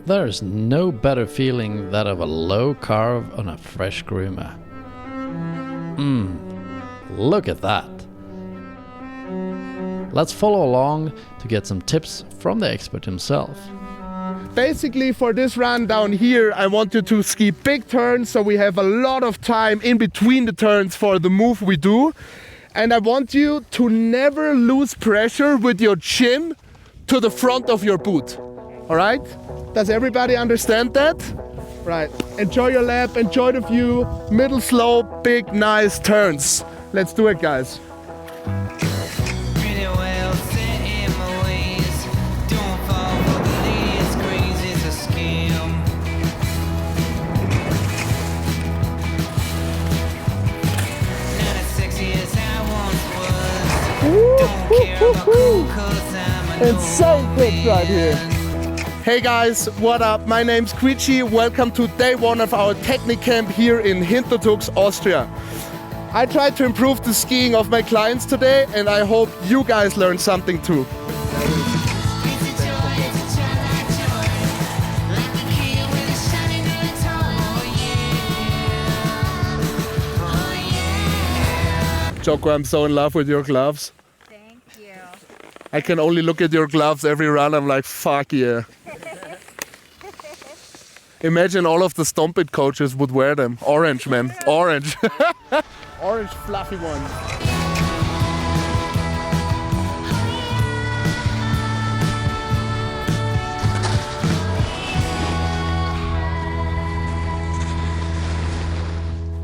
There's no better feeling than of a low carve on a fresh groomer. Look at that. Let's follow along to get some tips from the expert himself. Basically, for this run down here, I want you to ski big turns so we have a lot of time in between the turns for the move we do. And I want you to never lose pressure with your chin to the front of your boot. All right? Does everybody understand that? Right. Enjoy your lap, enjoy the view. Middle slope, big, nice turns. Let's do it, guys. Insane clips right here. Hey guys, what up? My name's Quitschie. Welcome to day one of our technique camp here in Hintertux, Austria. I tried to improve the skiing of my clients today and I hope you guys learned something too. Joko, I'm so in love with your gloves. Thank you. I can only look at your gloves every run. I'm like, fuck yeah. Imagine all of the Stomp It coaches would wear them. Orange, man. Orange. Orange fluffy ones.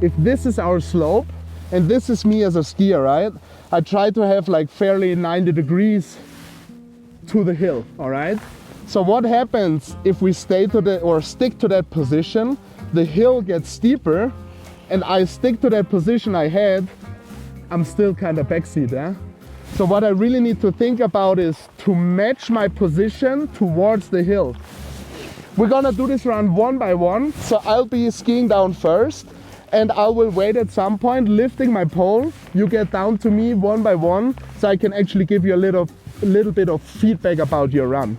If this is our slope, and this is me as a skier, right? I try to have like fairly 90 degrees to the hill, all right? So what happens if we stay to the, or stick to that position, the hill gets steeper, and I stick to that position I had, I'm still kind of backseat, eh? So what I really need to think about is to match my position towards the hill. We're gonna do this run one by one, so I'll be skiing down first, and I will wait at some point, lifting my pole. You get down to me one by one, so I can actually give you a little bit of feedback about your run.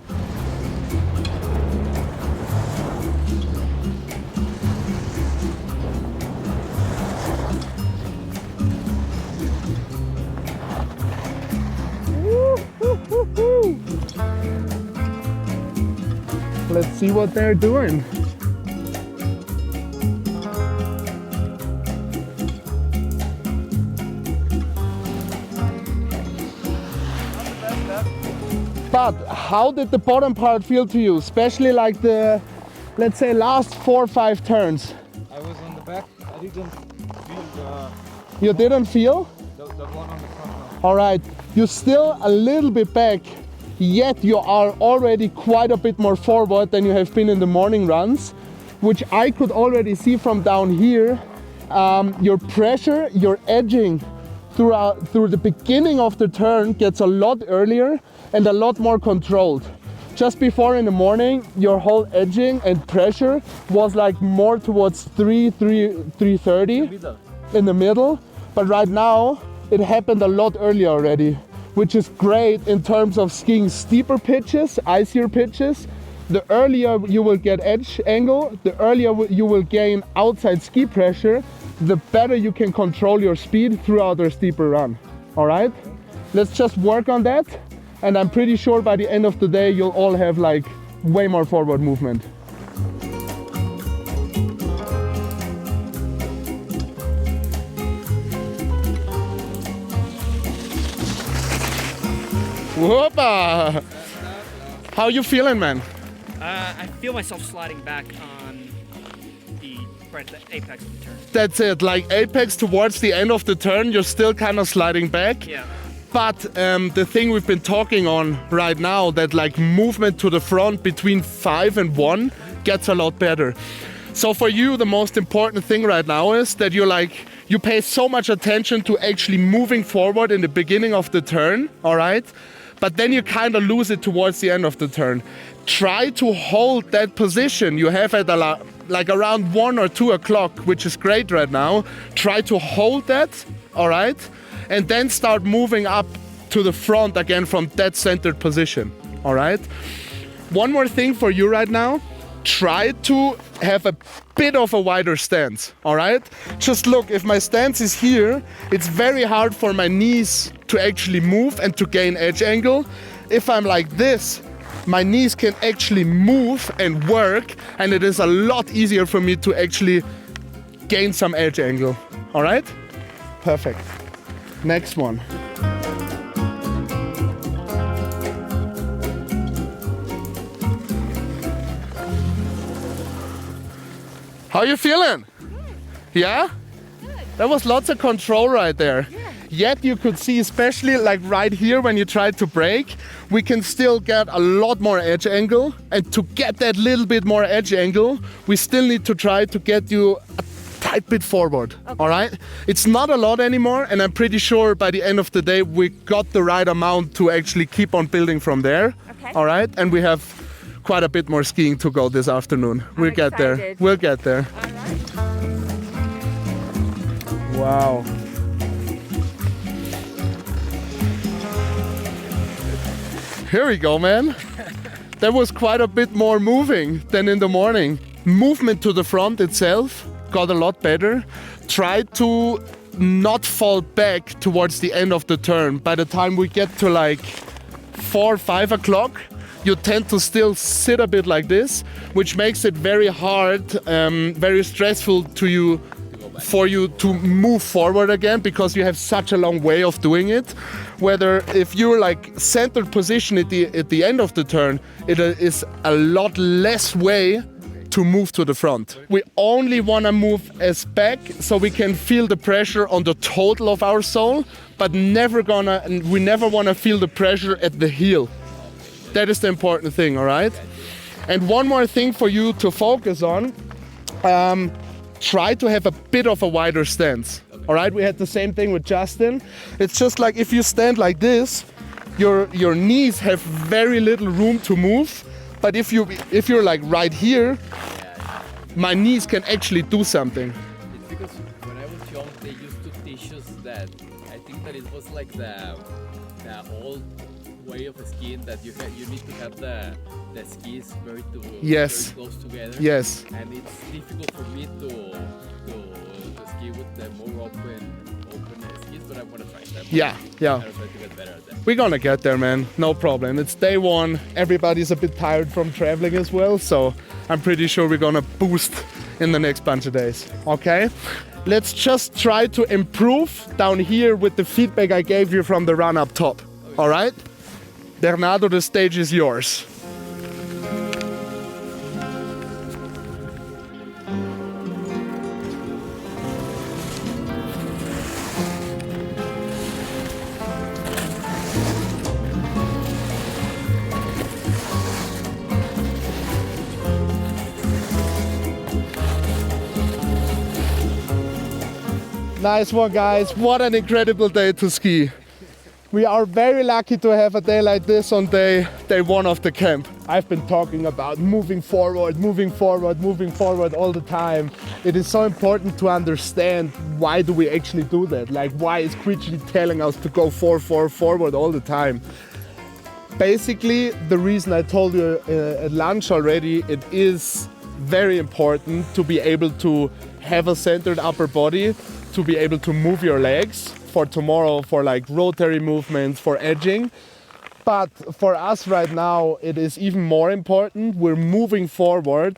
Let's see what they're doing. But how did the bottom part feel to you? Especially like the, let's say, last 4 or 5 turns. I was on the back. I didn't feel You didn't feel? the one on the front. All right. You're still a little bit back, yet you are already quite a bit more forward than you have been in the morning runs, which I could already see from down here. Your pressure, your edging through the beginning of the turn gets a lot earlier and a lot more controlled. Just before in the morning, your whole edging and pressure was like more towards 330 in the middle, but right now it happened a lot earlier already, which is great in terms of skiing steeper pitches, icier pitches. The earlier you will get edge angle, the earlier you will gain outside ski pressure, the better you can control your speed throughout a steeper run. All right, let's just work on that. And I'm pretty sure by the end of the day, you'll all have like way more forward movement. Whoopa! How you feeling, man? I feel myself sliding back on the apex of the turn. That's it, like apex towards the end of the turn, you're still kind of sliding back. Yeah. But the thing we've been talking on right now, that like movement to the front between 5 and 1 gets a lot better. So for you, the most important thing right now is that you pay so much attention to actually moving forward in the beginning of the turn, all right? But then you kind of lose it towards the end of the turn. Try to hold that position you have at like around 1 or 2 o'clock, which is great right now. Try to hold that, all right? And then start moving up to the front again from that centered position, all right? One more thing for you right now. try to have a bit of a wider stance, all right? Just look, if my stance is here, it's very hard for my knees to actually move and to gain edge angle. If I'm like this, my knees can actually move and work, and it is a lot easier for me to actually gain some edge angle, all right? Perfect. Next one. How you feeling? Good. Yeah? Good. That was lots of control right there. Yeah. Yet you could see, especially like right here when you try to brake, we can still get a lot more edge angle. And to get that little bit more edge angle, we still need to try to get you a tight bit forward, okay. All right? It's not a lot anymore, and I'm pretty sure by the end of the day, we got the right amount to actually keep on building from there, okay. All right? And we have quite a bit more skiing to go this afternoon. We'll get there. We'll get there. All right. Wow. Here we go, man. That was quite a bit more moving than in the morning. Movement to the front itself got a lot better. Try to not fall back towards the end of the turn. By the time we get to like 4 or 5 o'clock, you tend to still sit a bit like this, which makes it very hard, very stressful for you to move forward again, because you have such a long way of doing it. Whether if you're like centered position at the end of the turn, it is a lot less way to move to the front. We only want to move as back so we can feel the pressure on the total of our sole, but we never want to feel the pressure at the heel. That is the important thing, all right? And one more thing for you to focus on, try to have a bit of a wider stance, all right? We had the same thing with Justin. It's just like if you stand like this, your knees have very little room to move, but if you're like right here, my knees can actually do something. It's because when I was young, they used to teach us that, I think that it was like the old way of skiing, that you need to have the skis very close together. Yes. And it's difficult for me to ski with the more open skis, but I want to try that. Yeah. I try to get better at that. We're gonna get there, man. No problem. It's day one. Everybody's a bit tired from traveling as well, so I'm pretty sure we're gonna boost in the next bunch of days. Okay? Let's just try to improve down here with the feedback I gave you from the run up top. All right? Bernardo, the stage is yours. Nice one, guys. What an incredible day to ski. We are very lucky to have a day like this on day one of the camp. I've been talking about moving forward all the time. It is so important to understand why do we actually do that? Like, why is Quitschie telling us to go forward all the time? Basically, the reason I told you at lunch already, it is very important to be able to have a centered upper body, to be able to move your legs for tomorrow, for like rotary movements, for edging. But for us right now, it is even more important. We're moving forward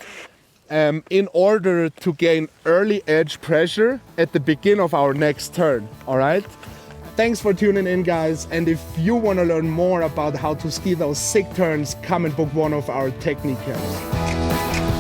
in order to gain early edge pressure at the beginning of our next turn, all right? Thanks for tuning in, guys. And if you want to learn more about how to ski those sick turns, come and book one of our technique camps.